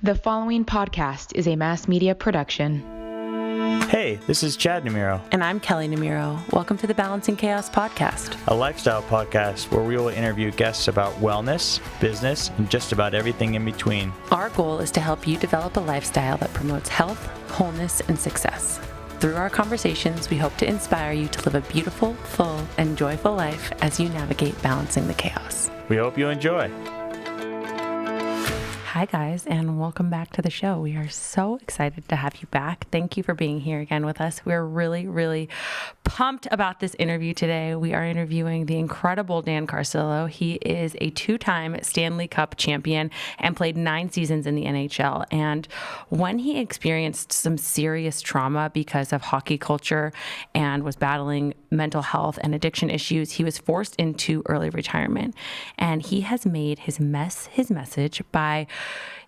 The following podcast is a mass media production. Hey, this is Chad Namiro. And I'm Kelley Namiro. Welcome to the Balancing Chaos podcast, A lifestyle podcast where we will interview guests about wellness, business, and just about everything in between. Our goal is to help you develop a lifestyle that promotes health, wholeness, and success. Through our conversations, we hope to inspire you to live a beautiful, full, and joyful life as you navigate balancing the chaos. We hope you enjoy. Hi guys, and welcome back to the show. We are so excited to have you back. Thank you for being here again with us. We're really pumped about this interview today. We are interviewing the incredible Dan Carcillo. He is a two-time Stanley Cup champion and played 9 seasons in the NHL. And when he experienced some serious trauma because of hockey culture and was battling mental health and addiction issues, he was forced into early retirement. And he has made his message by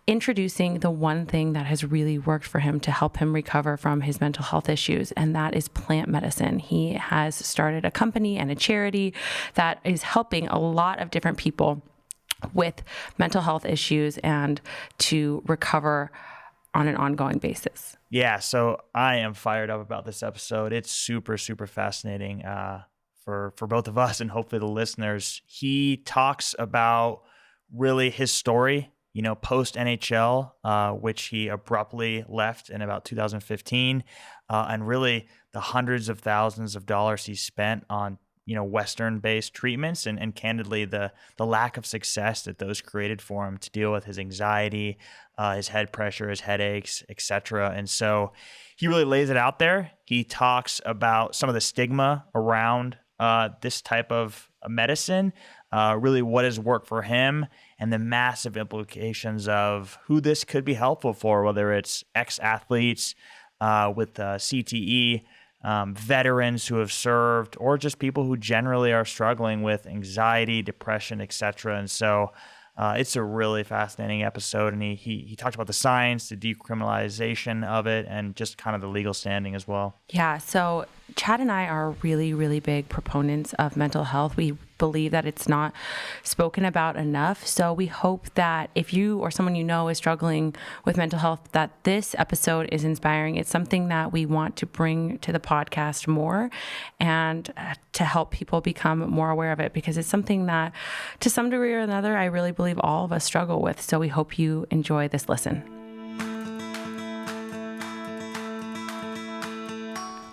introducing the one thing that has really worked for him to help him recover from his mental health issues, and that is plant medicine. He has started a company and a charity that is helping a lot of different people with mental health issues and to recover on an ongoing basis. Yeah, so I am fired up about this episode. It's super fascinating for both of us and hopefully the listeners. He talks about really his story, post NHL, which he abruptly left in about 2015, and really the hundreds of thousands of dollars he spent on, Western-based treatments, and candidly the lack of success that those created for him to deal with his anxiety, his head pressure, his headaches, etc. And so he really lays it out there. He talks about some of the stigma around this type of medicine, really what has worked for him, and the massive implications of who this could be helpful for, whether it's ex-athletes with CTE, veterans who have served, or just people who generally are struggling with anxiety, depression, etc. And so it's a really fascinating episode, and he talked about the science, the decriminalization of it, and just kind of the legal standing as well. Yeah, so Chad and I are really big proponents of mental health. We believe that it's not spoken about enough. So we hope that if you or someone you know is struggling with mental health, that this episode is inspiring. It's something that we want to bring to the podcast more and to help people become more aware of it, because it's something that to some degree or another, I really believe all of us struggle with. So we hope you enjoy this listen.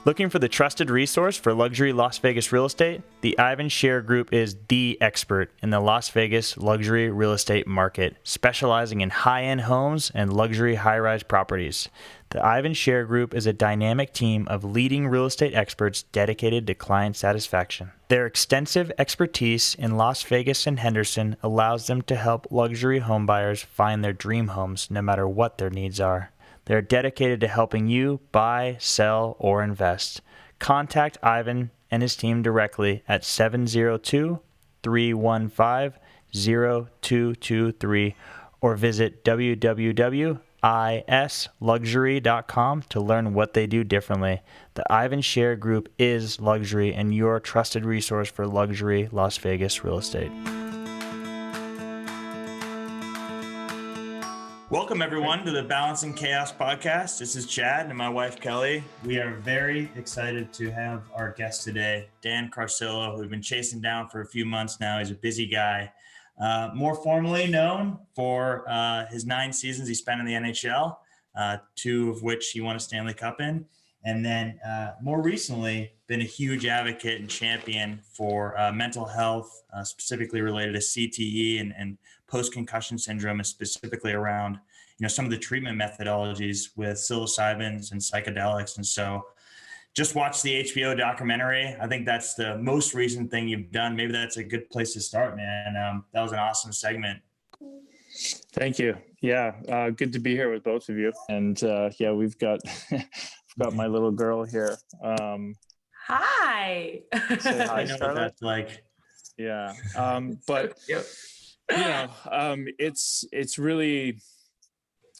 Looking for the trusted resource for luxury Las Vegas real estate? The Ivan Share Group is the expert in the Las Vegas luxury real estate market, specializing in high-end homes and luxury high-rise properties. The Ivan Share Group is a dynamic team of leading real estate experts dedicated to client satisfaction. Their extensive expertise in Las Vegas and Henderson allows them to help luxury homebuyers find their dream homes no matter what their needs are. They're dedicated to helping you buy, sell, or invest. Contact Ivan and his team directly at 702-315-0223 or visit www.isluxury.com to learn what they do differently. The Ivan Share Group is luxury and your trusted resource for luxury Las Vegas real estate. Welcome, everyone, to the Balancing Chaos podcast. This is Chad and my wife, Kelley. We are very excited to have our guest today, Dan Carcillo, who we've been chasing down for a few months now. He's a busy guy, more formally known for his 9 seasons he spent in the NHL, 2 of which he won a Stanley Cup in, and then more recently been a huge advocate and champion for mental health, specifically related to CTE and post-concussion syndrome, and specifically around some of the treatment methodologies with psilocybins and psychedelics. And so just watch the HBO documentary. I think that's the most recent thing you've done. Maybe that's a good place to start, man. That was an awesome segment. Thank you. Yeah, good to be here with both of you. And we've got my little girl here. Hi. Say hi, I know what that's like. Yeah. But it's really,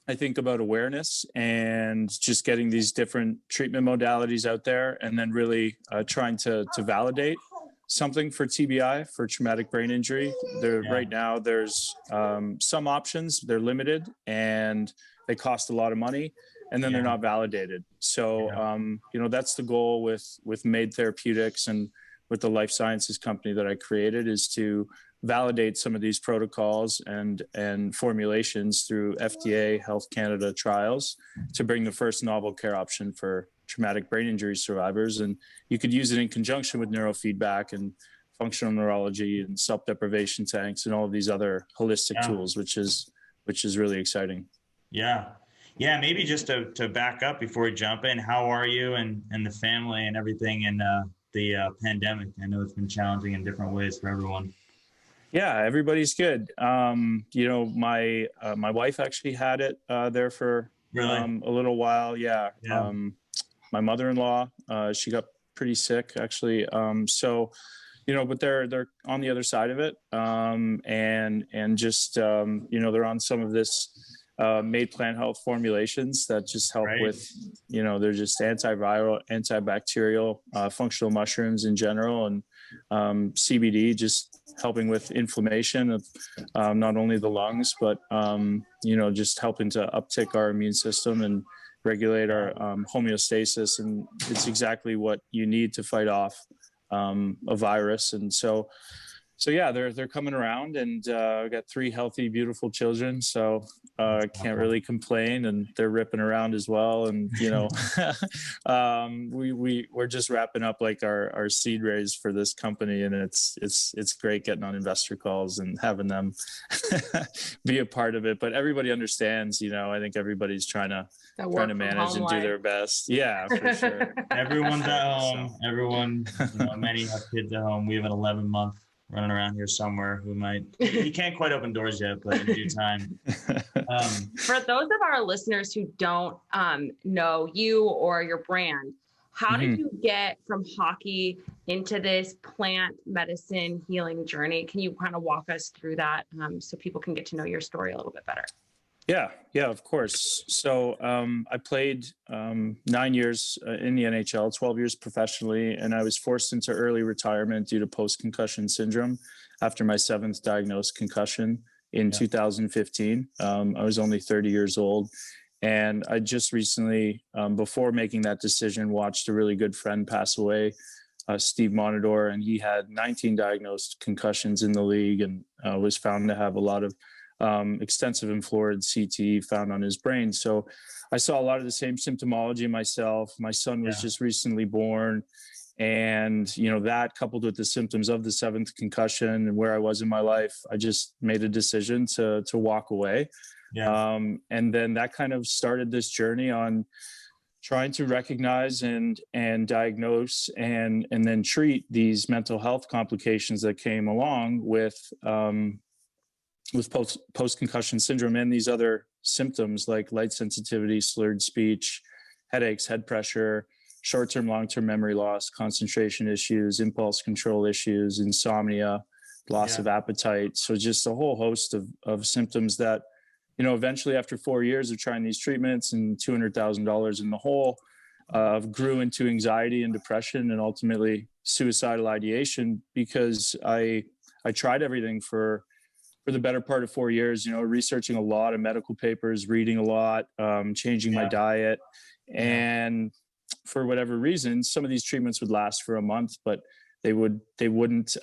I think, about awareness and just getting these different treatment modalities out there, and then really trying to validate something for TBI, for traumatic brain injury. Right now, there's some options. They're limited and they cost a lot of money, and then they're not validated. So, that's the goal with Made Therapeutics and with the life sciences company that I created, is to validate some of these protocols and formulations through FDA, Health Canada trials to bring the first novel care option for traumatic brain injury survivors. And you could use it in conjunction with neurofeedback and functional neurology and self-deprivation tanks and all of these other holistic tools, which is really exciting. Yeah. Maybe just to back up before we jump in, how are you and the family and everything in the pandemic? I know it's been challenging in different ways for everyone. Yeah, everybody's good. My wife actually had it there for a little while. Yeah. My mother-in-law, she got pretty sick actually. But they're on the other side of it. And just, they're on some of this made plant health formulations that just help with, they're just antiviral, antibacterial, functional mushrooms in general, and CBD just helping with inflammation of not only the lungs, but, just helping to uptick our immune system and regulate our homeostasis. And it's exactly what you need to fight off a virus. And so they're coming around, and I got 3 healthy, beautiful children. So I can't really complain, and they're ripping around as well. And, we're just wrapping up like our seed raise for this company. And it's great getting on investor calls and having them be a part of it. But everybody understands, I think everybody's trying to manage and do their best. Yeah, for sure. Everyone's at home. Everyone, many have kids at home. We have an 11-month running around here somewhere he can't quite open doors yet, but in due time. For those of our listeners who don't know you or your brand, how did you get from hockey into this plant medicine healing journey? Can you kind of walk us through that so people can get to know your story a little bit better? Yeah, of course. So I played 9 years in the NHL, 12 years professionally, and I was forced into early retirement due to post-concussion syndrome after my 7th diagnosed concussion in 2015. I was only 30 years old, and I just recently, before making that decision, watched a really good friend pass away, Steve Monador, and he had 19 diagnosed concussions in the league and was found to have a lot of extensive and florid CTE found on his brain. So I saw a lot of the same symptomology in myself. My son was just recently born, and that coupled with the symptoms of the 7th concussion and where I was in my life, I just made a decision to walk away. And then that kind of started this journey on trying to recognize and diagnose and then treat these mental health complications that came along with post-concussion syndrome and these other symptoms like light sensitivity, slurred speech, headaches, head pressure, short-term, long-term memory loss, concentration issues, impulse control issues, insomnia, loss of appetite. So just a whole host of symptoms that, eventually after 4 years of trying these treatments and $200,000 in the hole, grew into anxiety and depression and ultimately suicidal ideation, because I tried everything for the better part of 4 years, researching a lot of medical papers, reading a lot, changing my diet. And for whatever reason, some of these treatments would last for a month, but they wouldn't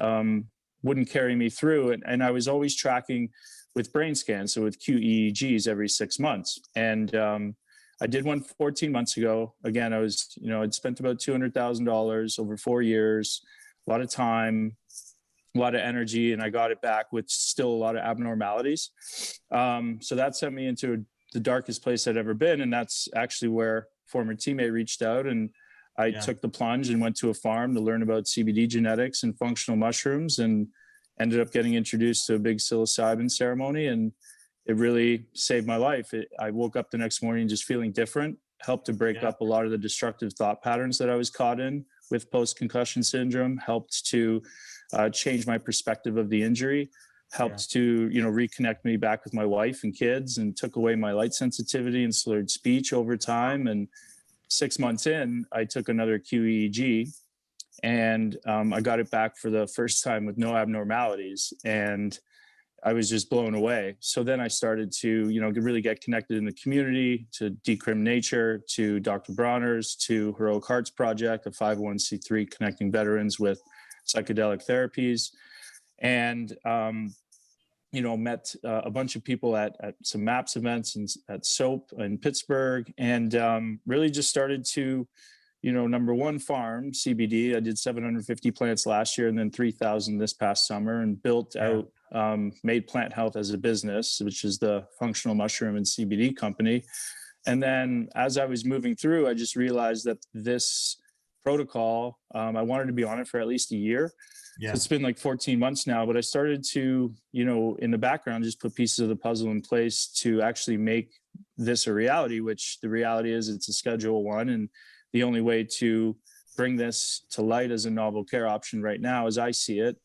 carry me through. And I was always tracking with brain scans, so with QEEGs every 6 months. And I did one 14 months ago. Again, I'd spent about $200,000 over 4 years, a lot of time, a lot of energy, and I got it back with still a lot of abnormalities. So that sent me into the darkest place I'd ever been. And that's actually where a former teammate reached out, and I took the plunge and went to a farm to learn about CBD genetics and functional mushrooms, and ended up getting introduced to a big psilocybin ceremony. And it really saved my life. I woke up the next morning just feeling different, helped to break up a lot of the destructive thought patterns that I was caught in with post-concussion syndrome, helped to change my perspective of the injury, helped to, reconnect me back with my wife and kids, and took away my light sensitivity and slurred speech over time. And 6 months in, I took another QEEG, And I got it back for the first time with no abnormalities. And I was just blown away. So then I started to, really get connected in the community, to Decrim Nature, to Dr. Bronner's, to Heroic Hearts Project, a 501c3 connecting veterans with psychedelic therapies. And, met a bunch of people at some MAPS events and at SOAP in Pittsburgh, and really just started to, number one, farm CBD. I did 750 plants last year and then 3,000 this past summer, and built out Made Plant Health as a business, which is the functional mushroom and CBD company. And then as I was moving through, I just realized that this protocol, I wanted to be on it for at least a year. Yeah. So it's been like 14 months now, but I started to, in the background, just put pieces of the puzzle in place to actually make this a reality, which the reality is it's a Schedule 1. And the only way to bring this to light as a novel care option right now, as I see it,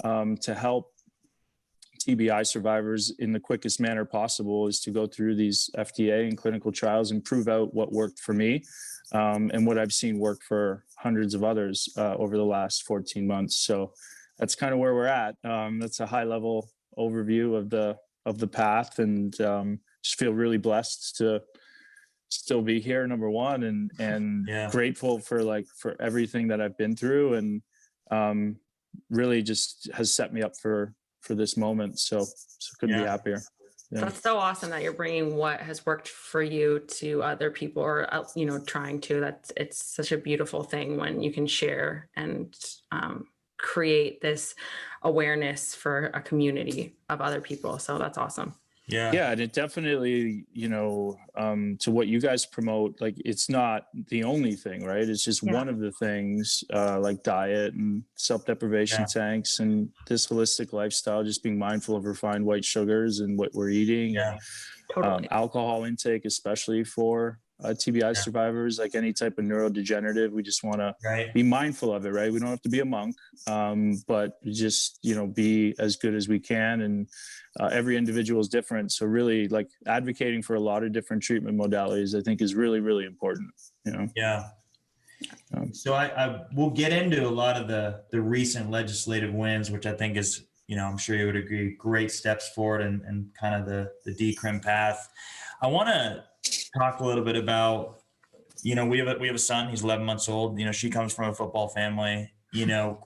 to help TBI survivors in the quickest manner possible, is to go through these FDA and clinical trials and prove out what worked for me, and what I've seen work for hundreds of others over the last 14 months. So that's kind of where we're at. That's a high level overview of the path, and just feel really blessed to still be here, number one, and grateful for everything that I've been through, and really just has set me up for this moment. So couldn't be happier. Yeah. That's so awesome that you're bringing what has worked for you to other people, or, trying to. It's such a beautiful thing when you can share and create this awareness for a community of other people. So that's awesome. Yeah. And it definitely, to what you guys promote, it's not the only thing, right? It's just one of the things, like diet and self-deprivation tanks and this holistic lifestyle, just being mindful of refined white sugars and what we're eating. Yeah, totally. Alcohol intake, especially for TBI survivors, like any type of neurodegenerative, we just want to be mindful of it, right? We don't have to be a monk, but just, be as good as we can. And every individual is different. So really advocating for a lot of different treatment modalities, I think, is really, really important, Yeah. So I we'll get into a lot of the recent legislative wins, which I think is, I'm sure you would agree, great steps forward and kind of the decrim path. I want to talk a little bit about, we have a son, he's 11 months old. She comes from a football family.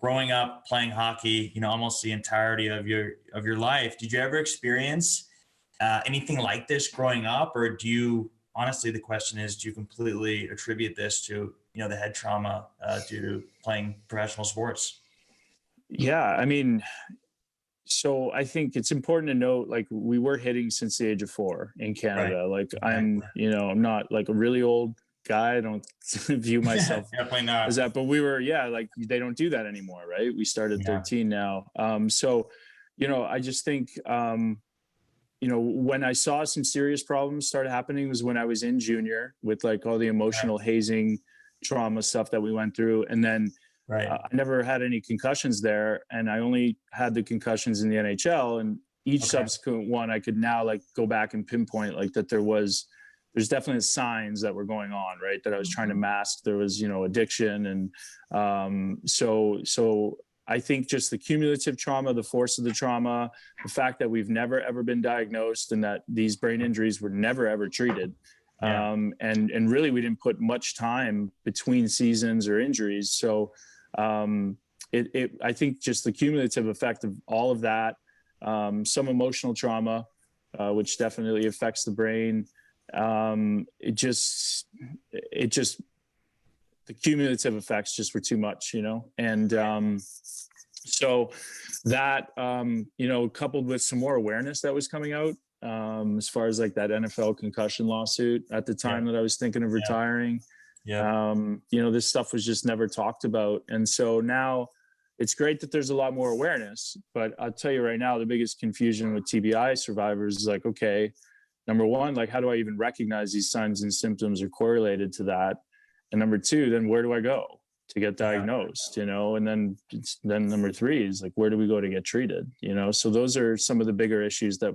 Growing up playing hockey, almost the entirety of your life. Did you ever experience anything like this growing up, or do you, honestly, the question is, do you completely attribute this to, the head trauma due to playing professional sports? Yeah, I mean, so I think it's important to note, we were hitting since the age of 4 in Canada. I'm not a really old guy. I don't view myself definitely not as that, but we were, they don't do that anymore, right? We started 13 now. So, I just think, when I saw some serious problems start happening was when I was in junior with all the emotional hazing trauma stuff that we went through. And then I never had any concussions there, and I only had the concussions in the NHL, and each subsequent one I could now go back and pinpoint that there's definitely signs that were going on, right? That I was trying to mask. There was, addiction. And so I think just the cumulative trauma, the force of the trauma, the fact that we've never, ever been diagnosed, and that these brain injuries were never, ever treated. And really, we didn't put much time between seasons or injuries. So I think just the cumulative effect of all of that, some emotional trauma, which definitely affects the brain. It just the cumulative effects just were too much, and so that coupled with some more awareness that was coming out, as far as that NFL concussion lawsuit at the time that I was thinking of retiring. This stuff was just never talked about, and so now it's great that there's a lot more awareness. But I'll tell you right now, the biggest confusion with TBI survivors is okay, number one, how do I even recognize these signs and symptoms are correlated to that? And number two, then where do I go to get diagnosed? And then number three is where do we go to get treated? So those are some of the bigger issues that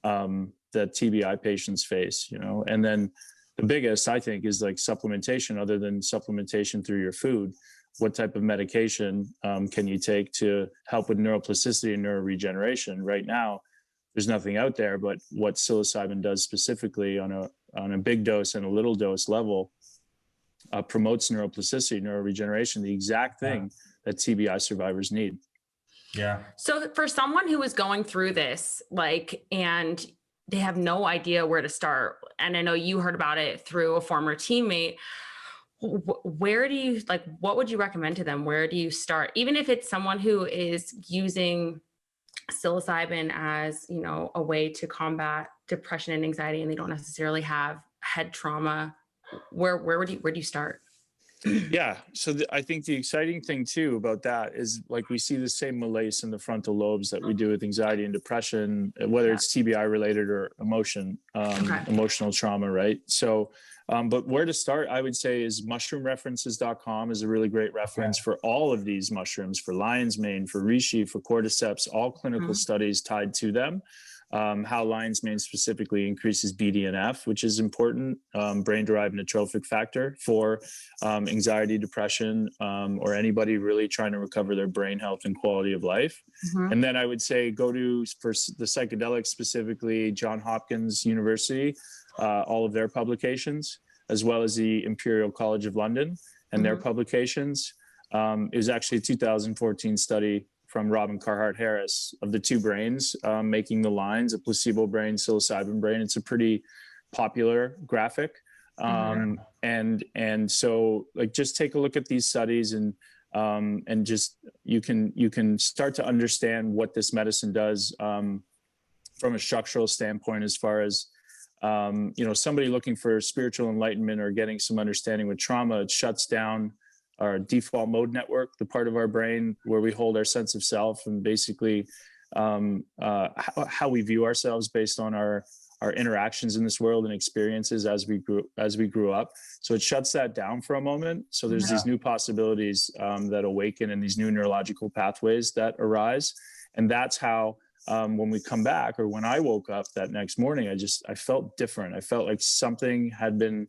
that TBI patients face. And then the biggest, I think, is supplementation, other than supplementation through your food. what type of medication can you take to help with neuroplasticity and neuroregeneration. Right now, there's nothing out there, but what psilocybin does specifically on a big dose and a little dose level promotes neuroplasticity, neuroregeneration, the exact thing that TBI survivors need. Yeah. So for someone who is going through this, and they have no idea where to start, and I know you heard about it through a former teammate, where do you, what would you recommend to them? Where do you start? Even if it's someone who is using psilocybin as, a way to combat depression and anxiety, and they don't necessarily have head trauma, where do you start? Yeah. So I think the exciting thing too about that is we see the same malaise in the frontal lobes that we do with anxiety and depression, whether it's TBI related or emotional trauma. Right. So, but where to start, I would say, is mushroomreferences.com is a really great reference for all of these mushrooms, for lion's mane, for reishi, for cordyceps, all clinical studies tied to them. How lion's mane specifically increases BDNF, which is important, brain-derived neurotrophic factor for anxiety, depression, or anybody really trying to recover their brain health and quality of life. And then I would say go to, for the psychedelics specifically, Johns Hopkins University, all of their publications, as well as the Imperial College of London and their publications. It was actually a 2014 study from Robin Carhart Harris of the two brains making the lines, a placebo brain, psilocybin brain. It's a pretty popular graphic. And so just take a look at these studies and just, you can start to understand what this medicine does from a structural standpoint, as far as, somebody looking for spiritual enlightenment or getting some understanding with trauma. It shuts down our default mode network, the part of our brain where we hold our sense of self and basically how we view ourselves based on our interactions in this world and experiences as we grew up. So it shuts that down for a moment. So there's these new possibilities that awaken, and these new neurological pathways that arise. And that's how, when we come back, or when I woke up that next morning, I felt different. I felt like something had been,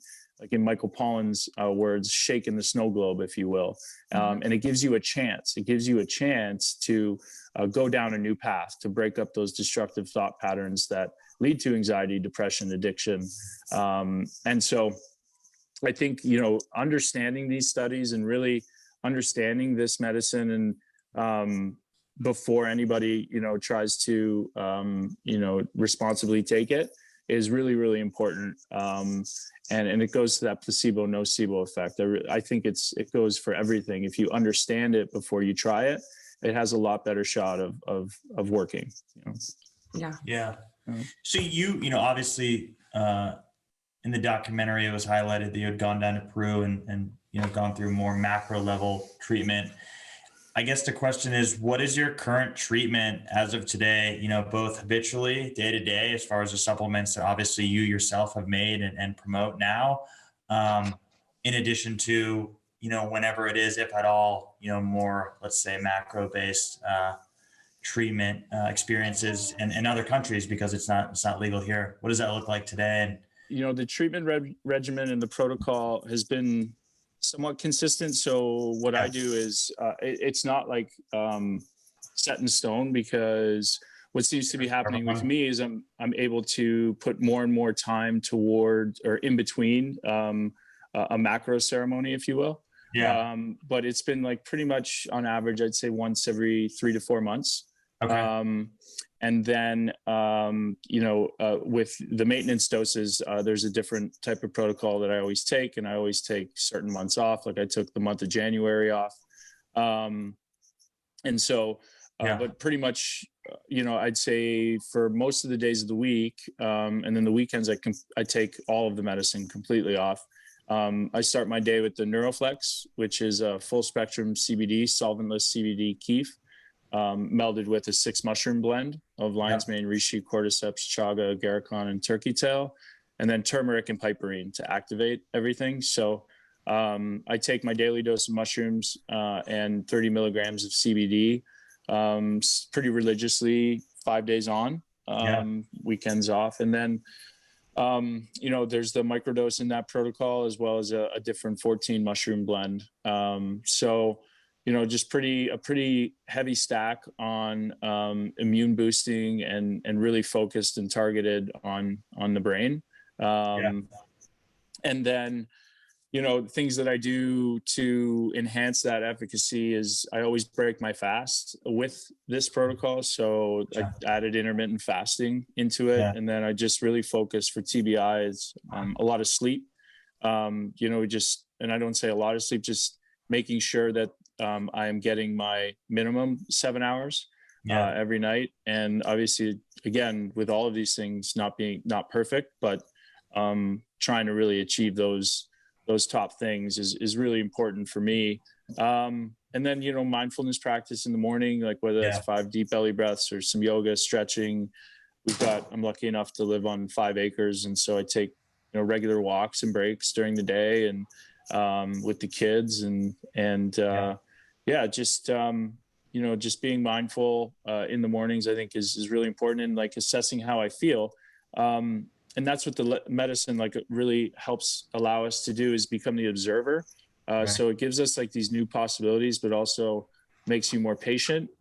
in Michael Pollan's words, shaking the snow globe, if you will. And it gives you a chance. It gives you a chance to go down a new path, to break up those destructive thought patterns that lead to anxiety, depression, addiction. And so I think, understanding these studies and really understanding this medicine, and before anybody, tries to, responsibly take it, is really, really important. And it goes to that placebo, nocebo effect. I think it goes for everything. If you understand it before you try it, it has a lot better shot of working. Yeah. So you obviously in the documentary, it was highlighted that you had gone down to Peru and gone through more macro level treatment. I guess the question is, what is your current treatment as of today, both habitually, day to day, as far as the supplements that obviously you yourself have made and promote now, in addition to, whenever it is, if at all, more, let's say, macro-based treatment experiences in other countries, because it's not legal here. What does that look like today? And the treatment regimen and the protocol has been somewhat consistent. So what I do is it's not set in stone, because what seems to be happening with me is I'm able to put more and more time toward, or in between, a macro ceremony, if you will. But it's been pretty much on average, I'd say once every 3 to 4 months. Okay. And then, with the maintenance doses, there's a different type of protocol that I always take, and I always take certain months off. I took the month of January off. And so, but pretty much, I'd say for most of the days of the week, and then the weekends, I take all of the medicine completely off. I start my day with the Neuroflex, which is a full spectrum CBD, solventless CBD keef, melded with a 6 mushroom blend of lion's mane, reishi, cordyceps, chaga, agarikon, and turkey tail, and then turmeric and piperine to activate everything. So I take my daily dose of mushrooms and 30 milligrams of CBD pretty religiously, 5 days on, weekends off. And then There's the microdose in that protocol, as well as a different 14 mushroom blend. Just a pretty heavy stack on immune boosting and really focused and targeted on the brain. And then, things that I do to enhance that efficacy is I always break my fast with this protocol. So I added intermittent fasting into it. And then I just really focus for TBI is a lot of sleep. And I don't say a lot of sleep, just making sure that I am getting my minimum 7 hours every night. And obviously, again, with all of these things not perfect, but trying to really achieve those top things is really important for me. And then, mindfulness practice in the morning, like whether that's 5 deep belly breaths or some yoga, stretching. I'm lucky enough to live on 5 acres. And so I take, regular walks and breaks during the day and with the kids just being mindful in the mornings, I think is really important, and like assessing how I feel. And that's what the medicine really helps allow us to do, is become the observer. So it gives us like these new possibilities, but also makes you more patient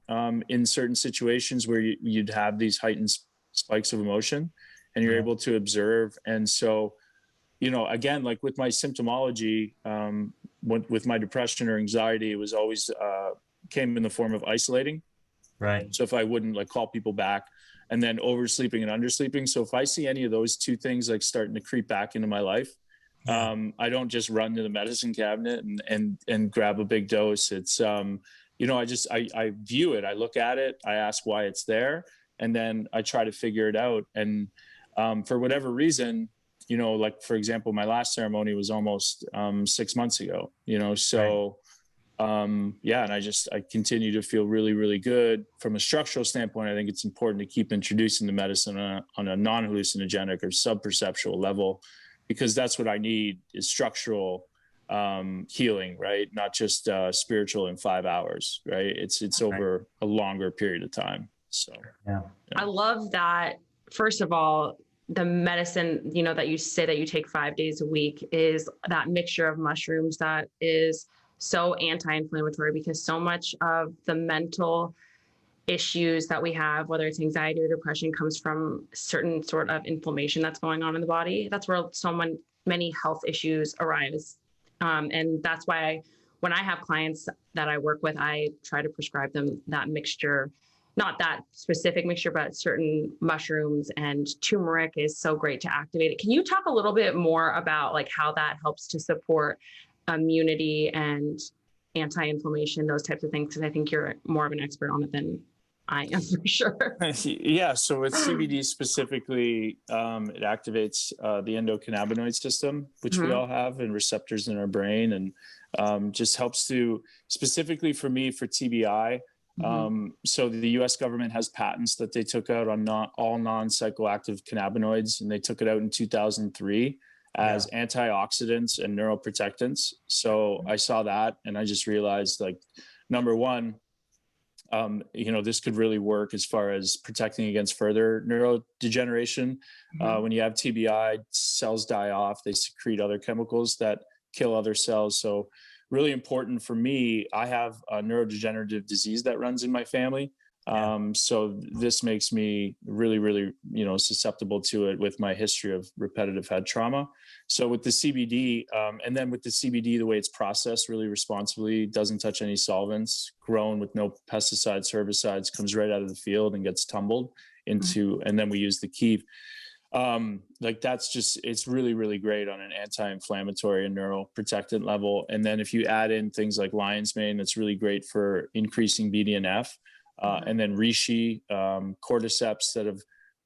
in certain situations where you'd have these heightened spikes of emotion, and you're able to observe. And so, again, like with my symptomology, with my depression or anxiety, it was always came in the form of isolating. Right. So if I wouldn't call people back, and then oversleeping and undersleeping. So if I see any of those two things starting to creep back into my life, I don't just run to the medicine cabinet and grab a big dose. It's, I view it, I look at it, I ask why it's there, and then I try to figure it out. And for whatever reason, for example, my last ceremony was almost 6 months ago, so and I continue to feel really, really good. From a structural standpoint, I think it's important to keep introducing the medicine on a non-hallucinogenic or sub-perceptual level, because that's what I need, is structural healing, right? Not just spiritual in 5 hours, right? It's over a longer period of time. So I love that. First of all, the medicine, that you say that you take 5 days a week, is that mixture of mushrooms that is so anti-inflammatory, because so much of the mental issues that we have, whether it's anxiety or depression, comes from certain sort of inflammation that's going on in the body. That's where many health issues arise. And that's why when I have clients that I work with, I try to prescribe them that mixture, not that specific mixture, but certain mushrooms, and turmeric is so great to activate it. Can you talk a little bit more about how that helps to support immunity and anti-inflammation, those types of things? Because I think you're more of an expert on it than I am, for sure. Yeah. So with CBD specifically, it activates the endocannabinoid system, which we all have, and receptors in our brain, and just helps to, specifically for me, for TBI. So the US government has patents that they took out on all non-psychoactive cannabinoids, and they took it out in 2003 as antioxidants and neuroprotectants. So I saw that, and I just realized, number one, this could really work as far as protecting against further neurodegeneration. When you have TBI, cells die off, they secrete other chemicals that kill other cells. So really important for me, I have a neurodegenerative disease that runs in my family. So this makes me really, really, susceptible to it with my history of repetitive head trauma. So with the CBD, and then with the CBD, the way it's processed really responsibly, doesn't touch any solvents, grown with no pesticides, herbicides, comes right out of the field and gets tumbled into, and then we use the kief. It's really, really great on an anti-inflammatory and neuroprotectant level. And then if you add in things like lion's mane, that's really great for increasing BDNF. And then reishi, cordyceps, that have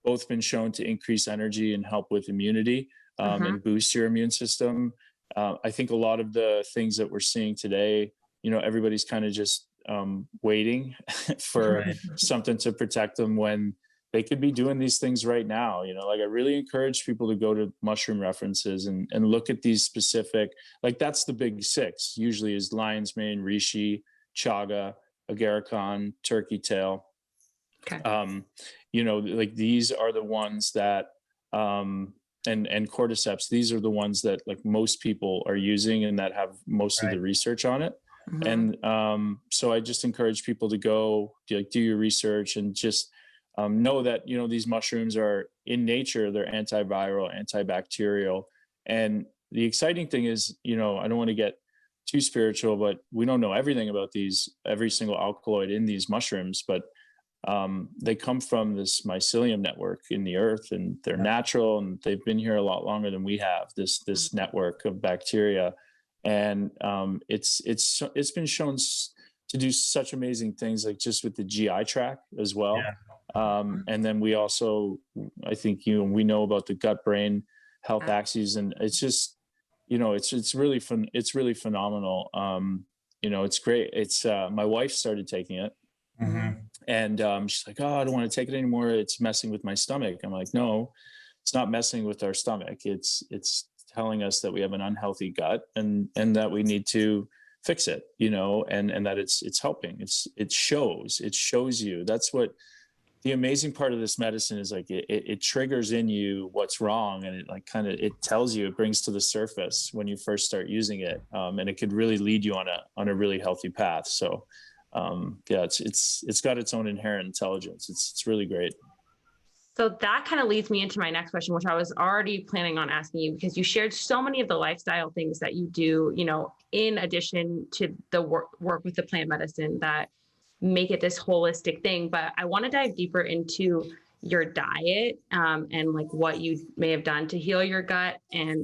both been shown to increase energy and help with immunity and boost your immune system. I think a lot of the things that we're seeing today, everybody's kind of just waiting for something to protect them when they could be doing these things right now. I really encourage people to go to mushroom references and look at these specific, that's the big 6 usually, is lion's mane, reishi, chaga, agarikon, turkey tail. Okay. These are the ones that and cordyceps. These are the ones that like most people are using and that have most of the research on it. And so I just encourage people to go do your research and just know that, these mushrooms are in nature, they're antiviral, antibacterial. And the exciting thing is, I don't want to get too spiritual, but we don't know everything about every single alkaloid in these mushrooms, but they come from this mycelium network in the earth, and they're natural, and they've been here a lot longer than we have, this network of bacteria. And it's been shown to do such amazing things, like just with the GI tract as well. And then we also, I think, we know about the gut brain health axes, and it's just, it's really fun. It's really phenomenal. It's great. It's my wife started taking it. And she's like, oh, I don't want to take it anymore. It's messing with my stomach. I'm like, no, it's not messing with our stomach. It's telling us that we have an unhealthy gut, and that we need to fix it, and that it's helping. It shows you. That's what the amazing part of this medicine is. Like it triggers in you what's wrong, and it like it tells you, it brings to the surface when you first start using it. And it could really lead you on a really healthy path. So it's got its own inherent intelligence. It's really great. So that kind of leads me into my next question, which I was already planning on asking you, because you shared so many of the lifestyle things that you do, in addition to the work with the plant medicine that make it this holistic thing. But I want to dive deeper into your diet, and like what you may have done to heal your gut,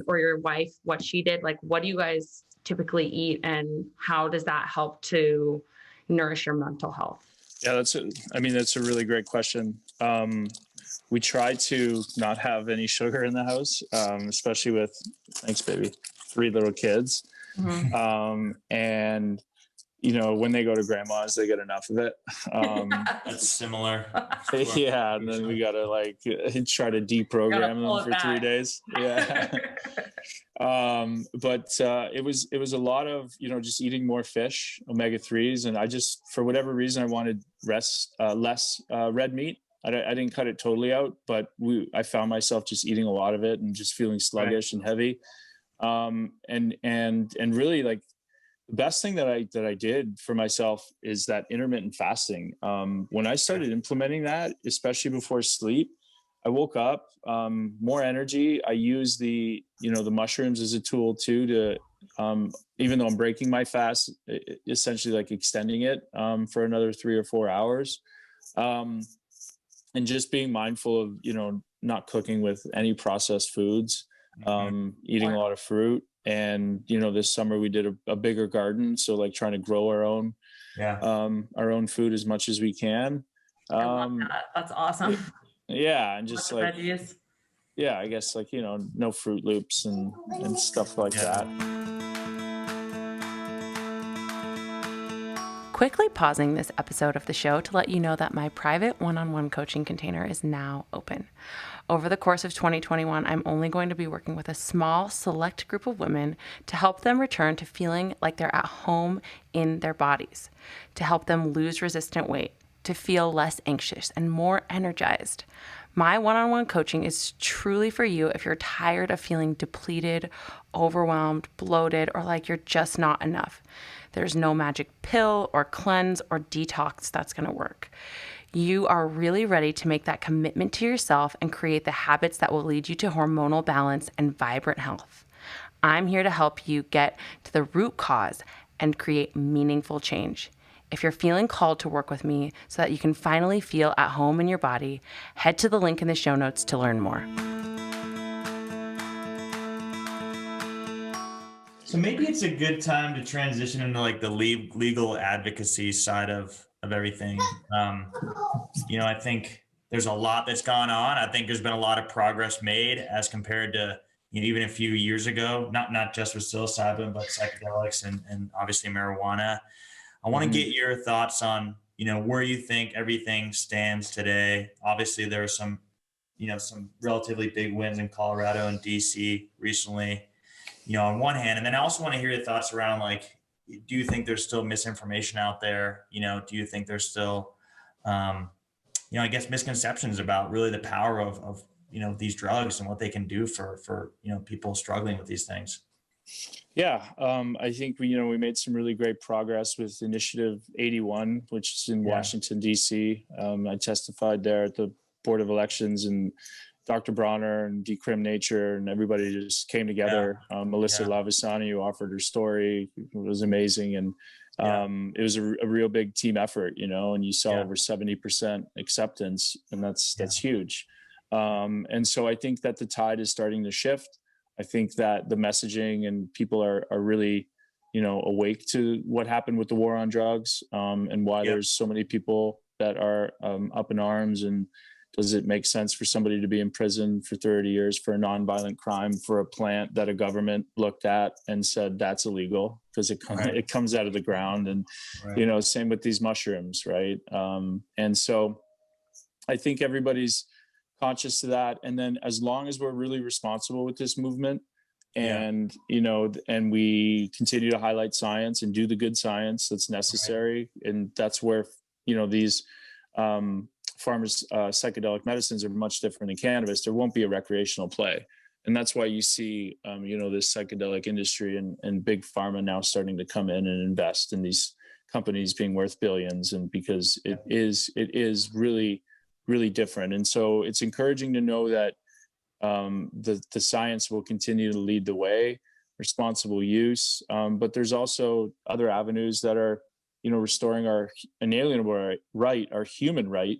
or your wife, what she did. Like, what do you guys typically eat, and how does that help to nourish your mental health? Yeah, that's a really great question. We try to not have any sugar in the house, especially with, thanks baby, 3 little kids. And, when they go to grandma's, they get enough of it. That's similar. Yeah. And then we got to try to deprogram them for 3 days. Yeah. But it was a lot of, just eating more fish, omega-3s. And I just, for whatever reason, I wanted less red meat. I didn't cut it totally out, but I found myself just eating a lot of it and just feeling sluggish and heavy. And really, like, the best thing that I did for myself is that intermittent fasting. When I started implementing that, especially before sleep, I woke up more energy. I use the mushrooms as a tool too, to even though I'm breaking my fast, essentially like extending it for another 3 or 4 hours. And just being mindful of, not cooking with any processed foods, eating a lot of fruit. And, this summer we did a bigger garden. So like trying to grow our own food as much as we can. I love that. That's awesome. Yeah. And just like, veggies. Yeah, I guess like, no Fruit Loops and stuff like that. Quickly pausing this episode of the show to let you know that my private one-on-one coaching container is now open. Over the course of 2021, I'm only going to be working with a small, select group of women to help them return to feeling like they're at home in their bodies, to help them lose resistant weight, to feel less anxious and more energized. My one-on-one coaching is truly for you if you're tired of feeling depleted, overwhelmed, bloated, or like you're just not enough. There's no magic pill or cleanse or detox that's going to work. You are really ready to make that commitment to yourself and create the habits that will lead you to hormonal balance and vibrant health. I'm here to help you get to the root cause and create meaningful change. If you're feeling called to work with me so that you can finally feel at home in your body, head to the link in the show notes to learn more. So maybe it's a good time to transition into like the legal advocacy side of everything. I think there's a lot that's gone on. I think there's been a lot of progress made as compared to even a few years ago, not just with psilocybin, but psychedelics and obviously marijuana. I want to get your thoughts on, where you think everything stands today. Obviously there are some relatively big wins in Colorado and DC recently, on one hand. And then I also want to hear your thoughts around, like, do you think there's still misinformation out there? Do you think there's still, I guess misconceptions about really the power of these drugs and what they can do for people struggling with these things. Yeah, I think we made some really great progress with Initiative 81, which is in Washington, D.C. I testified there at the Board of Elections, and Dr. Bronner and Decriminalize and everybody just came together. Melissa Lavisani, who offered her story, was amazing. And it was a real big team effort, and you saw over 70% acceptance, and that's huge. And so I think that the tide is starting to shift. I think that the messaging and people are really, awake to what happened with the war on drugs, and why there's so many people that are up in arms. And does it make sense for somebody to be in prison for 30 years for a nonviolent crime for a plant that a government looked at and said that's illegal because it comes out of the ground? And, same with these mushrooms, right? And so I think everybody's conscious to that. And then as long as we're really responsible with this movement and, and we continue to highlight science and do the good science that's necessary. And that's where, these psychedelic medicines are much different than cannabis. There won't be a recreational play. And that's why you see, this psychedelic industry and big pharma now starting to come in and invest in these companies being worth billions. And because it is really, really different. And so it's encouraging to know that the science will continue to lead the way, responsible use. But there's also other avenues that are, restoring our inalienable right, our human right,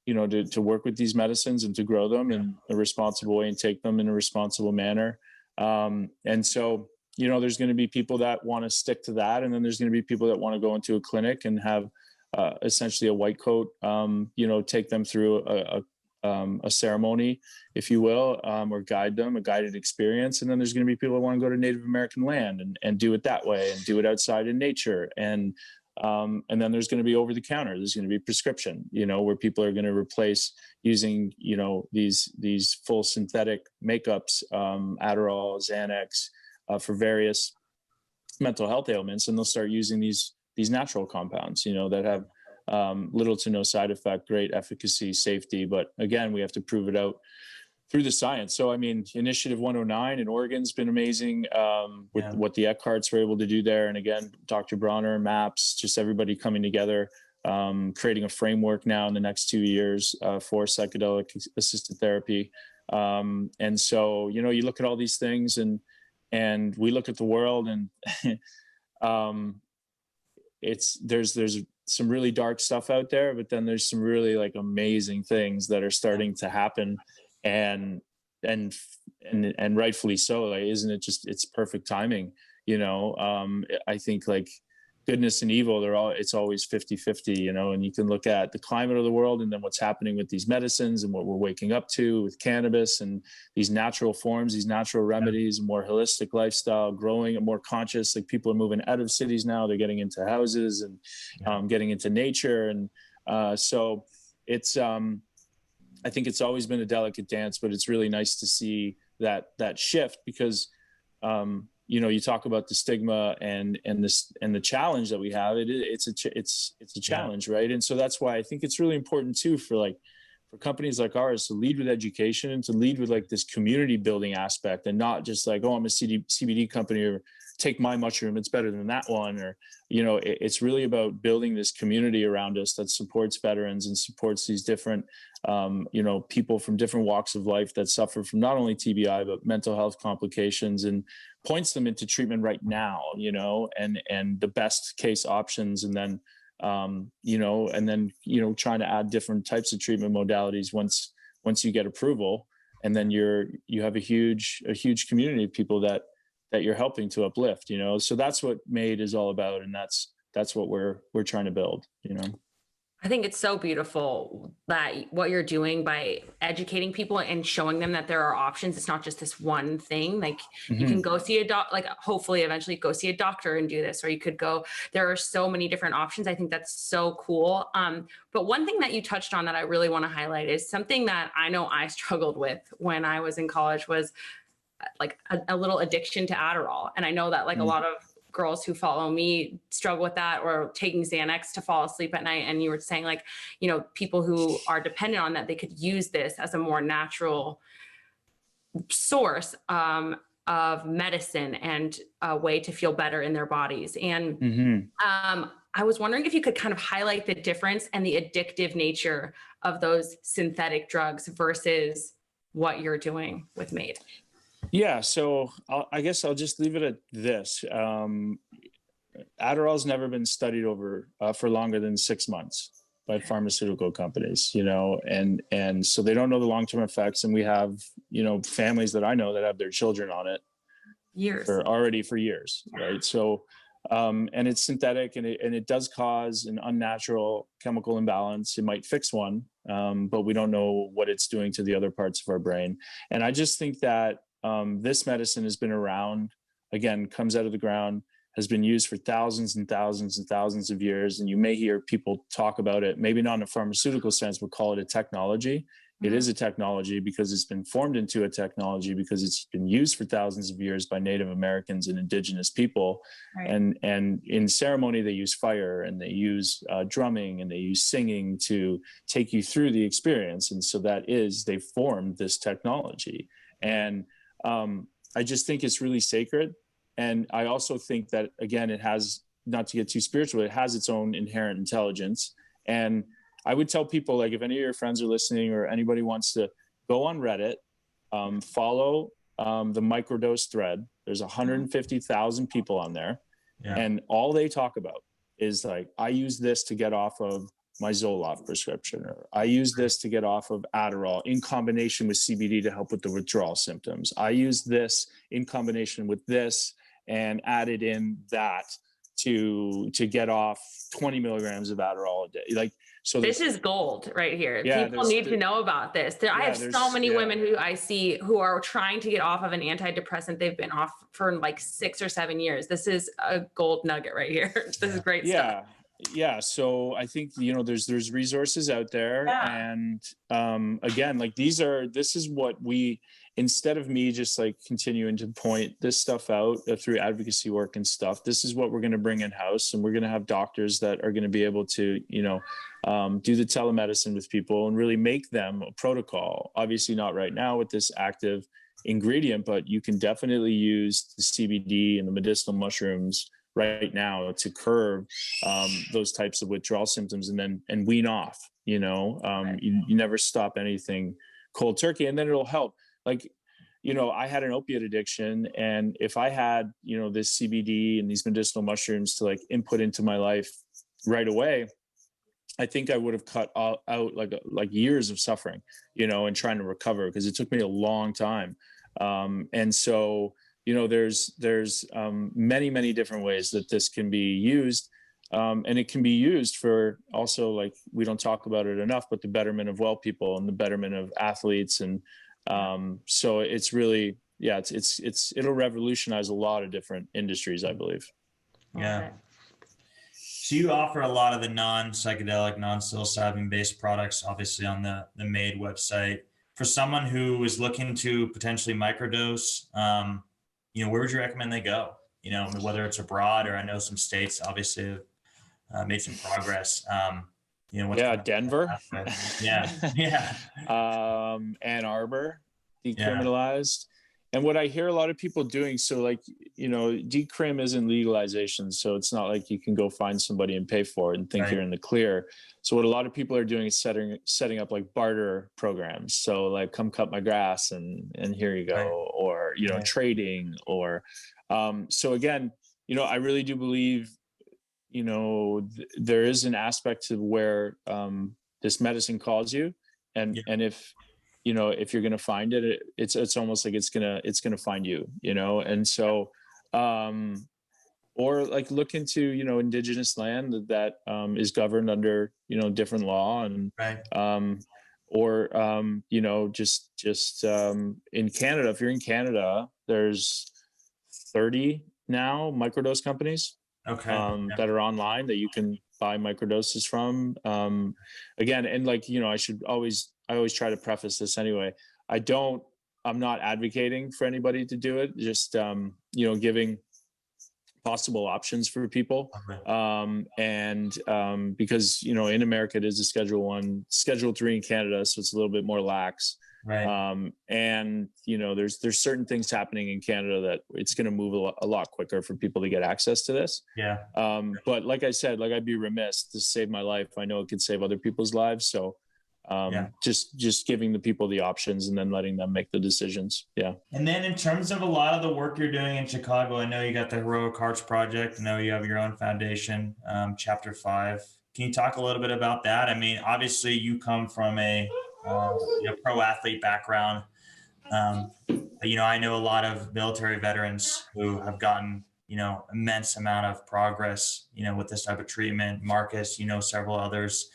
to work with these medicines and to grow them in a responsible way and take them in a responsible manner. And so, there's going to be people that want to stick to that. And then there's going to be people that want to go into a clinic and have essentially a white coat, take them through a ceremony, if you will, or guide them, a guided experience. And then there's going to be people that want to go to Native American land and do it that way and do it outside in nature. And then there's going to be over the counter. There's going to be prescription, where people are going to replace using, these full synthetic makeups, Adderall, Xanax, for various mental health ailments. And they'll start using these natural compounds, that have little to no side effect, great efficacy, safety. But again, we have to prove it out through the science. So, Initiative 109 in Oregon's been amazing with what the Eckharts were able to do there. And again, Dr. Bronner, MAPS, just everybody coming together, creating a framework now in the next 2 years for psychedelic assisted therapy. And so, you look at all these things and we look at the world and there's some really dark stuff out there, but then there's some really amazing things that are starting to happen. And rightfully so. Isn't it just, it's perfect timing, I think goodness and evil, it's always 50-50, and you can look at the climate of the world and then what's happening with these medicines and what we're waking up to with cannabis and these natural forms, these natural remedies, more holistic lifestyle, growing and more conscious. People are moving out of cities now, they're getting into houses and getting into nature. And so it's, I think it's always been a delicate dance, but it's really nice to see that shift because, you talk about the stigma and the challenge that we have. It's a challenge, right? And so that's why I think it's really important too for companies like ours to lead with education and to lead with this community building aspect, and not just I'm a CBD company, or take my mushroom, it's better than that one, or it's really about building this community around us that supports veterans and supports these different people from different walks of life that suffer from not only TBI but mental health complications, and points them into treatment right now, and the best case options, and then trying to add different types of treatment modalities once you get approval, and then you have a huge community of people that you're helping to uplift, so that's what MADE is all about. And that's what we're trying to build, I think it's so beautiful that what you're doing by educating people and showing them that there are options. It's not just this one thing. You can go see hopefully eventually go see a doctor and do this, or you could go, there are so many different options. I think that's so cool. But one thing that you touched on that I really want to highlight is something that I know I struggled with when I was in college was a little addiction to Adderall. And I know that a lot of girls who follow me struggle with that, or taking Xanax to fall asleep at night. And you were saying, like, you know, people who are dependent on that, they could use this as a more natural source of medicine and a way to feel better in their bodies. And I was wondering if you could kind of highlight the difference and the addictive nature of those synthetic drugs versus what you're doing with MAID. Yeah. So I guess I'll just leave it at this. Adderall's never been studied over for longer than 6 months by pharmaceutical companies, you know, and so they don't know the long-term effects. And we have, you know, families that I know that have their children on it for years. Right. So, and it's synthetic, and it does cause an unnatural chemical imbalance. It might fix one, but we don't know what it's doing to the other parts of our brain. And I just think that this medicine has been around, again, comes out of the ground, has been used for thousands and thousands and thousands of years. And you may hear people talk about it, maybe not in a pharmaceutical sense, but call it a technology. It is a technology because it's been formed into a technology because it's been used for thousands of years by Native Americans and indigenous people. Right. And in ceremony, they use fire, and they use drumming, and they use singing to take you through the experience. And so they formed this technology. And I just think it's really sacred. And I also think that, again, it has, not to get too spiritual, it has its own inherent intelligence. And I would tell people, like, if any of your friends are listening or anybody wants to go on Reddit, follow the microdose thread. There's 150,000 people on there. Yeah. And all they talk about is, like, I use this to get off of my Zoloft prescription, or I use this to get off of Adderall in combination with CBD to help with the withdrawal symptoms. I use this in combination with this and added in that to get off 20 milligrams of Adderall a day. Like, so this is gold right here. Yeah, people need to know about this. I have so many women who I see who are trying to get off of an antidepressant they've been off for like 6 or 7 years. This is a gold nugget right here. This is great stuff. Yeah. So I think, you know, there's resources out there. Yeah. And again, like, this is what we, instead of me just like continuing to point this stuff out through advocacy work and stuff, this is what we're going to bring in house. And we're going to have doctors that are going to be able to, you know, do the telemedicine with people and really make them a protocol. Obviously not right now with this active ingredient, but you can definitely use the CBD and the medicinal mushrooms right now to curb those types of withdrawal symptoms, and wean off, you know. You never stop anything cold turkey, and then it'll help. Like, you know, I had an opiate addiction, and if I had, you know, this CBD and these medicinal mushrooms to like input into my life right away, I think I would have cut out like years of suffering, you know, and trying to recover, because it took me a long time. And so, you know, there's many, many different ways that this can be used. And it can be used for also, like, we don't talk about it enough, but the betterment of well people and the betterment of athletes. And so it's really, it'll revolutionize a lot of different industries, I believe. Yeah. So you offer a lot of the non-psychedelic, non-psilocybin based products, obviously on the MAID website. For someone who is looking to potentially microdose, you know, where would you recommend they go? You know, whether it's abroad, or I know some states obviously have made some progress. You know, Denver. Yeah. Ann Arbor, decriminalized. And what I hear a lot of people doing, so like, you know, decrim isn't legalization. So it's not like you can go find somebody and pay for it and think you're in the clear. So what a lot of people are doing is setting up like barter programs. So like, come cut my grass and here you go, or, you know, trading, or, so again, you know, I really do believe, you know, there is an aspect to where, this medicine calls you, and if, you know, if you're going to find it, it's almost like it's going to find you, you know? And so, or like look into, you know, indigenous land that is governed under, you know, different law, and, or, you know, just in Canada, if you're in Canada, there's 30 now microdose companies that are online that you can buy microdoses from. Again, and like, you know, I always try to preface this anyway. I'm not advocating for anybody to do it. Just, you know, giving possible options for people. Okay. Because, in America, it is a Schedule 3 in Canada, so it's a little bit more lax. Right. There's certain things happening in Canada that it's going to move a lot quicker for people to get access to this. Yeah. But like I said, I'd be remiss to save my life. I know it could save other people's lives. So just giving the people the options and then letting them make the decisions. Yeah. And then in terms of a lot of the work you're doing in Chicago, I know you got the Heroic Hearts Project. I know you have your own foundation, Chapter 5. Can you talk a little bit about that? I mean, obviously you come from a pro athlete background. I know a lot of military veterans who have gotten, immense amount of progress, with this type of treatment. Marcus, several others.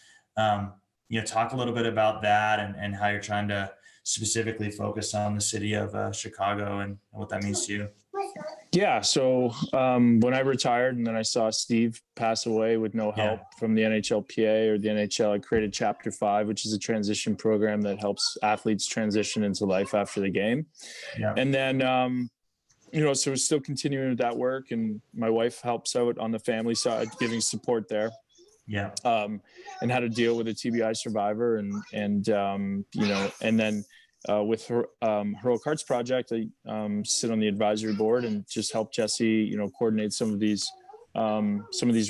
Talk a little bit about that and how you're trying to specifically focus on the city of Chicago and what that means to you. Yeah. So when I retired and then I saw Steve pass away with no help from the NHLPA or the NHL, I created Chapter 5, which is a transition program that helps athletes transition into life after the game. Yeah. And then, so we're still continuing with that work, and my wife helps out on the family side, giving support there. Yeah. And how to deal with a TBI survivor and then with Heroic Hearts Project, I sit on the advisory board and just help Jesse, coordinate some of these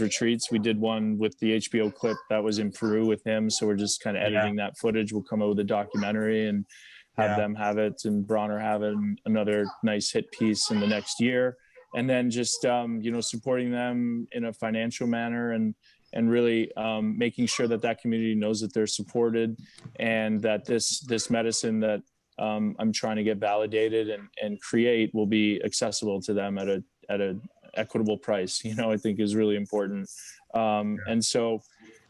retreats. We did one with the HBO clip that was in Peru with him. So we're just kind of editing that footage. We'll come out with a documentary and have them have it, and Bronner have it, and another nice hit piece in the next year. And then just, supporting them in a financial manner and really making sure that community knows that they're supported, and that this medicine that I'm trying to get validated and create will be accessible to them at a equitable price, I think is really important. And so,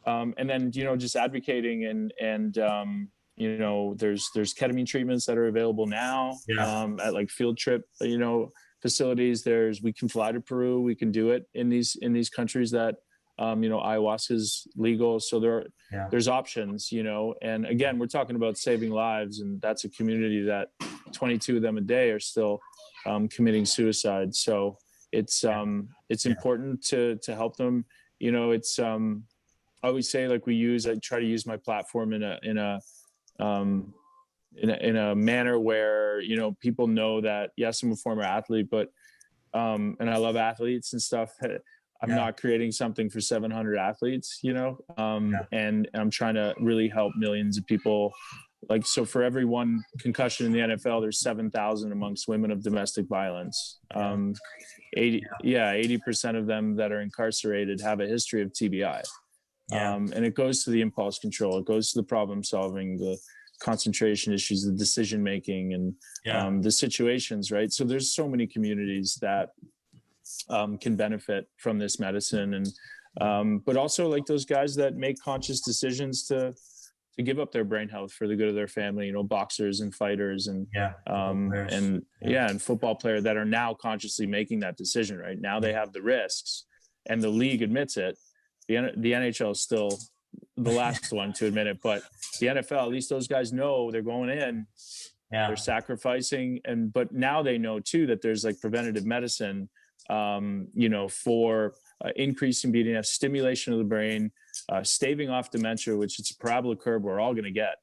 and then, just advocating and there's ketamine treatments that are available now at like field trip, facilities. We can fly to Peru. We can do it in these countries that, ayahuasca is legal. So there's options, and again, we're talking about saving lives, and that's a community that 22 of them a day are still committing suicide. So it's important to help them. I always say, I try to use my platform in a manner where, people know that, yes, I'm a former athlete, but, and I love athletes and stuff. I'm not creating something for 700 athletes, and I'm trying to really help millions of people. So for every one concussion in the NFL, there's 7,000 amongst women of domestic violence. 80% of them that are incarcerated have a history of TBI. And it goes to the impulse control. It goes to the problem solving, the concentration issues, the decision-making, and the situations, right? So there's so many communities that can benefit from this medicine, and but also those guys that make conscious decisions to give up their brain health for the good of their family, boxers and fighters and football players that are now consciously making that decision. Right now they have the risks, and the league admits it. The NHL is still the last one to admit it, but the NFL, at least those guys know they're going in, they're sacrificing, but now they know too that there's preventative medicine, for increasing BDNF, stimulation of the brain, staving off dementia, which it's a parabolic curve we're all going to get.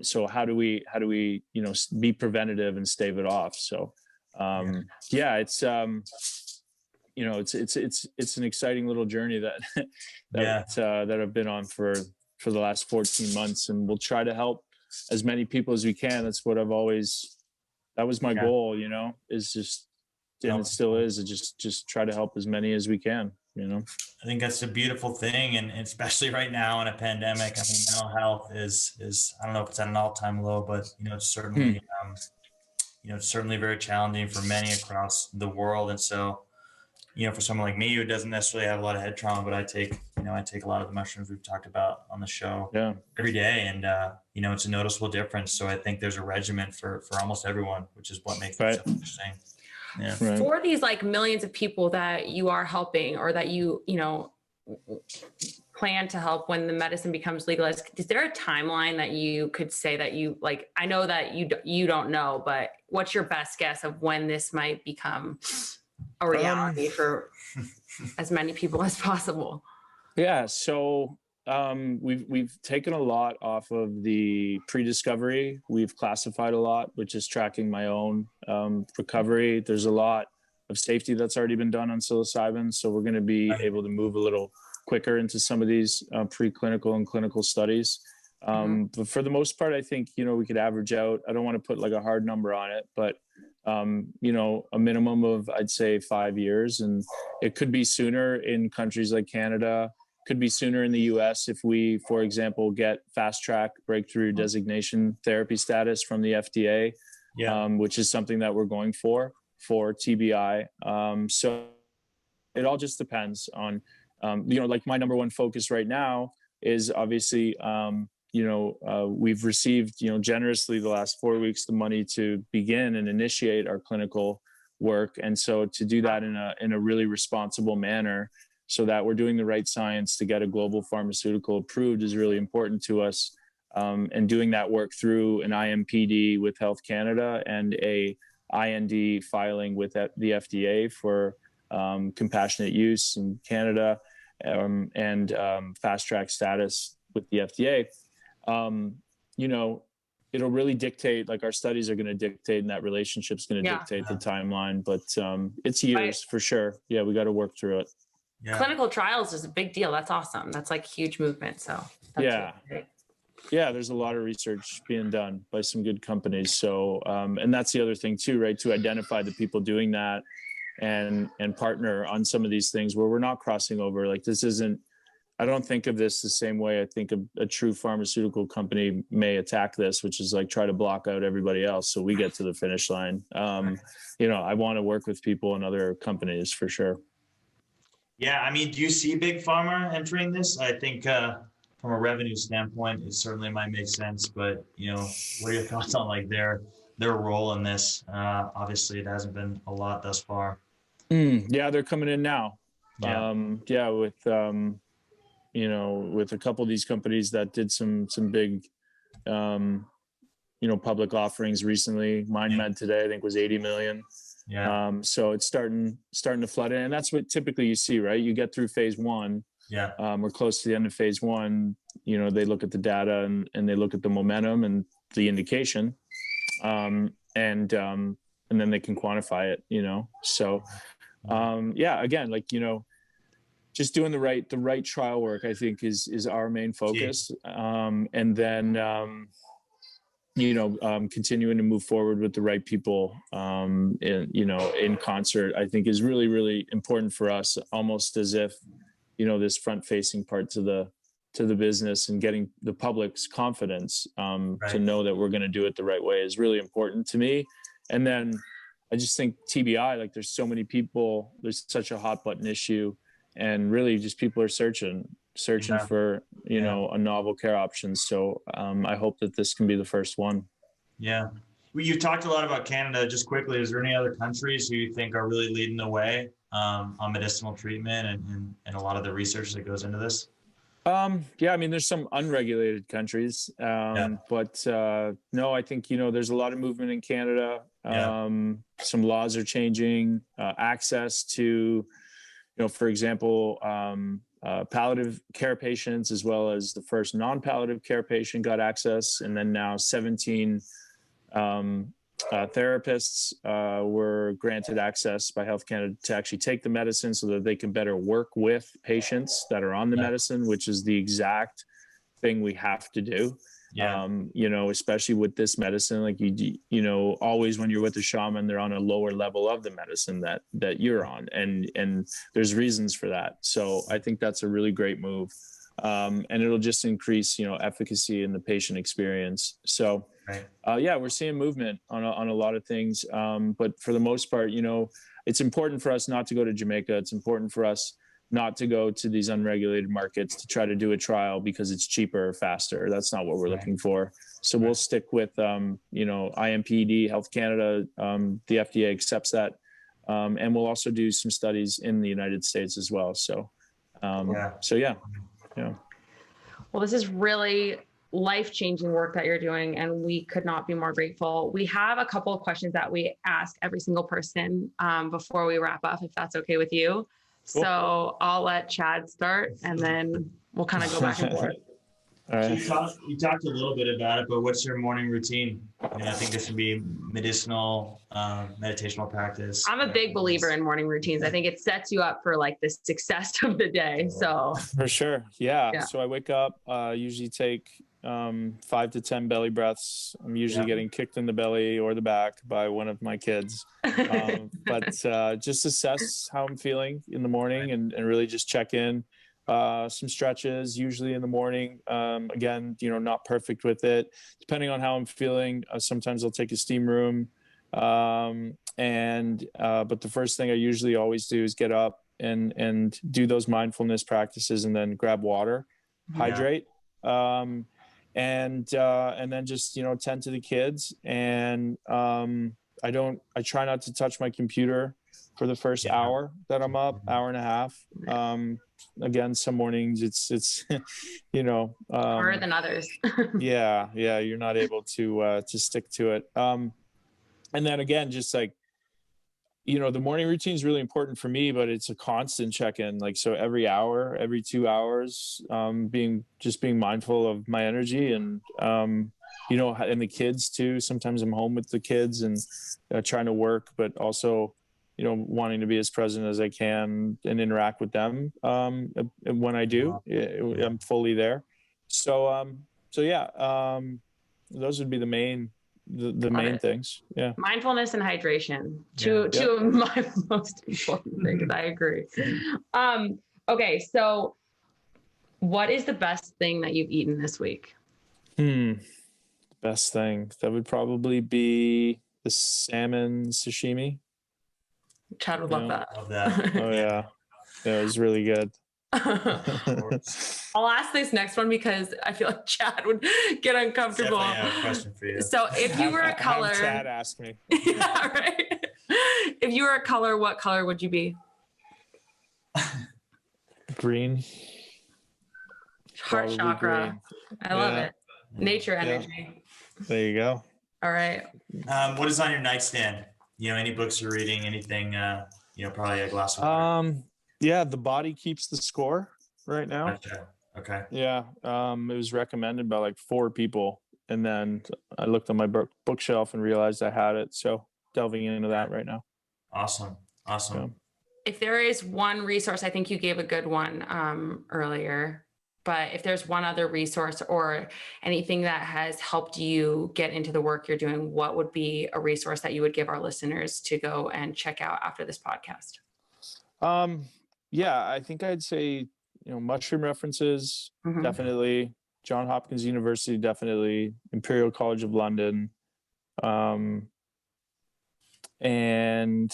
So how do we be preventative and stave it off? So it's it's an exciting little journey that I've been on for the last 14 months, and we'll try to help as many people as we can. That's what that was my goal, is just, and it still is, just try to help as many as we can, I think that's a beautiful thing. And especially right now in a pandemic, mental health is, I don't know if it's at an all-time low, but it's certainly, it's certainly very challenging for many across the world. And so, for someone like me who doesn't necessarily have a lot of head trauma, but I take a lot of the mushrooms we've talked about on the show every day. And, it's a noticeable difference. So I think there's a regimen for almost everyone, which is what makes it so interesting. Yeah. Right. For these millions of people that you are helping, or that you plan to help when the medicine becomes legalized, is there a timeline that you could say that you I know that you don't know, but what's your best guess of when this might become a reality for as many people as possible? Yeah. So we've taken a lot off of the pre-discovery. We've classified a lot, which is tracking my own recovery. There's a lot of safety that's already been done on psilocybin. So we're going to be able to move a little quicker into some of these preclinical and clinical studies. But for the most part, I think, we could average out, I don't want to put like a hard number on it, but, a minimum of, I'd say 5 years, and it could be sooner in countries like Canada, could be sooner in the US if we, for example, get fast track breakthrough designation therapy status from the FDA, which is something that we're going for TBI. So it all just depends on, like my number one focus right now is obviously, we've received, generously the last 4 weeks, the money to begin and initiate our clinical work. And so to do that in a really responsible manner, so that we're doing the right science to get a global pharmaceutical approved, is really important to us. And doing that work through an IMPD with Health Canada and a IND filing with the FDA for compassionate use in Canada, and fast track status with the FDA. It'll really dictate, like our studies are going to dictate, and that relationship's going to dictate the timeline, but it's years for sure. Yeah, we got to work through it. Yeah. Clinical trials is a big deal. That's awesome. That's like huge movement. So that's really yeah, there's a lot of research being done by some good companies. So, and that's the other thing too, right? To identify the people doing that and partner on some of these things where we're not crossing over. Like this isn't, I don't think of this the same way I think a true pharmaceutical company may attack this, which is like try to block out everybody else so we get to the finish line. I want to work with people in other companies for sure. Yeah, I mean, do you see big pharma entering this? I think from a revenue standpoint, it certainly might make sense. But what are your thoughts on like their role in this? Obviously, it hasn't been a lot thus far. Yeah, they're coming in now. With with a couple of these companies that did some big, public offerings recently. MindMed today, I think, was 80 million. Yeah. So it's starting to flood in, and that's what typically you see, right? You get through phase one. Yeah. We're close to the end of phase one. They look at the data and they look at the momentum and the indication, and then they can quantify it. So, again, like just doing the right trial work, I think is our main focus, and then. Continuing to move forward with the right people, in concert, I think is really, really important for us, almost as if, this front facing part to the business and getting the public's confidence, to know that we're going to do it the right way is really important to me. And then I just think TBI, like there's so many people, there's such a hot button issue, and really just people are searching for, a novel care option. So I hope that this can be the first one. Yeah. Well, you talked a lot about Canada. Just quickly, is there any other countries who you think are really leading the way on medicinal treatment and a lot of the research that goes into this? There's some unregulated countries, but no, I think, there's a lot of movement in Canada. Some laws are changing, access to, for example, palliative care patients, as well as the first non-palliative care patient got access. And then now 17 therapists were granted access by Health Canada to actually take the medicine so that they can better work with patients that are on the medicine, which is the exact thing we have to do. Especially with this medicine, like always when you're with a shaman, they're on a lower level of the medicine that you're on, and there's reasons for that. So I think that's a really great move, and it'll just increase efficacy in the patient experience. So we're seeing movement on a lot of things, but for the most part, it's important for us not to go to Jamaica. It's important for us not to go to these unregulated markets to try to do a trial because it's cheaper or faster. That's not what we're looking for. So we'll stick with, IMPD, Health Canada. The FDA accepts that. And we'll also do some studies in the United States as well. So, yeah. Well, this is really life-changing work that you're doing, and we could not be more grateful. We have a couple of questions that we ask every single person before we wrap up, if that's okay with you. Cool. So I'll let Chad start, and then we'll kind of go back and forth. All right. So you talked a little bit about it, but what's your morning routine? I think this would be meditational practice. I'm a big believer in morning routines. I think it sets you up for like the success of the day. So for sure. Yeah. So I wake up, usually take 5 to 10 belly breaths. I'm usually getting kicked in the belly or the back by one of my kids. But just assess how I'm feeling in the morning and really just check in. Some stretches usually in the morning. Again, not perfect with it. Depending on how I'm feeling, sometimes I'll take a steam room. But the first thing I usually always do is get up and do those mindfulness practices and then grab water, hydrate. And then just, tend to the kids. And I try not to touch my computer for the first hour that I'm up, hour and a half. Again, some mornings it's harder than others. You're not able to stick to it. And then again, just like, the morning routine is really important for me, but it's a constant check-in. Like, so every hour, every 2 hours, being mindful of my energy and, and the kids too. Sometimes I'm home with the kids and trying to work, but also, wanting to be as present as I can and interact with them. When I do, I'm fully there. So those would be the main things. Yeah. Mindfulness and hydration. Two of my most important things. I agree. Okay. So what is the best thing that you've eaten this week? Best thing. That would probably be the salmon sashimi. Chad would love that. Love that. Oh yeah. Yeah, it was really good. I'll ask this next one because I feel like Chad would get uncomfortable. Definitely have a question for you. So if you were a color, Chad asked me. Yeah, right. If you were a color, what color would you be? Green. Heart chakra. Green. I love it. Nature energy. There you go. All right. What is on your nightstand? Any books you're reading, anything, probably a glass of water. The Body Keeps the Score right now. Okay. Yeah. It was recommended by like 4 people. And then I looked on my bookshelf and realized I had it. So delving into that right now. Awesome. Yeah. If there is one resource, I think you gave a good one earlier, but if there's one other resource or anything that has helped you get into the work you're doing, what would be a resource that you would give our listeners to go and check out after this podcast? I think I'd say, mushroom references, definitely. Johns Hopkins University, definitely. Imperial College of London. And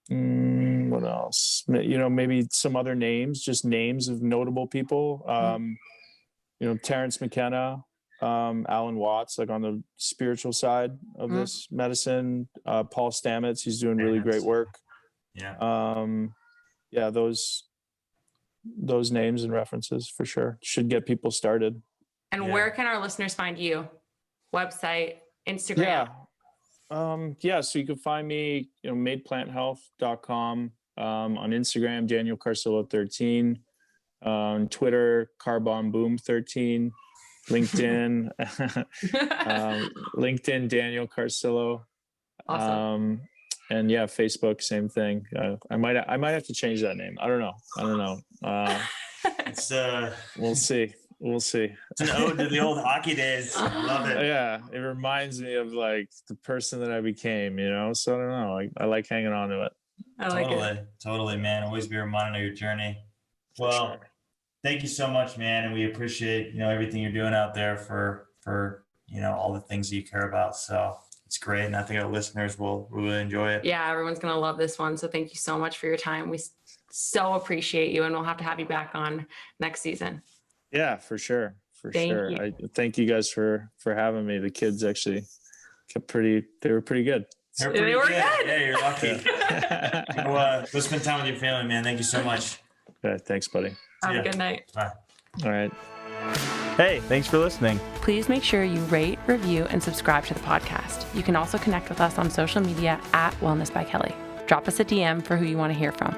what else? Maybe some other names, just names of notable people. Terrence McKenna, Alan Watts, like on the spiritual side of this medicine. Paul Stamets, he's doing really great work. Yeah. Those names and references for sure should get people started. And where can our listeners find you? Website, Instagram? So you can find me, madeplанthealth.com, on Instagram, Daniel Carcillo 13, on Twitter, Carbon 13, LinkedIn, LinkedIn, Daniel Carcillo. Awesome. And Facebook, same thing. I might have to change that name. I don't know. It's we'll see. It's an ode to the old hockey days. I love it. Yeah, it reminds me of like the person that I became. So I don't know. I like hanging on to it. I like it. Totally, man. Always be reminded of your journey. Well, thank you so much, man, and we appreciate everything you're doing out there for all the things that you care about. So it's great, and I think our listeners will really enjoy it. Yeah, everyone's gonna love this one. So thank you so much for your time. We so appreciate you, and we'll have to have you back on next season. Yeah, for sure. Thank you. I thank you guys for having me. The kids actually they were pretty good. They were good. Yeah, you're lucky. Well, go spend time with your family, man. Thank you so much. Okay, thanks, buddy. Have a good night. Bye. All right. Hey, thanks for listening. Please make sure you rate, review, and subscribe to the podcast. You can also connect with us on social media at Wellness by Kelley. Drop us a DM for who you want to hear from.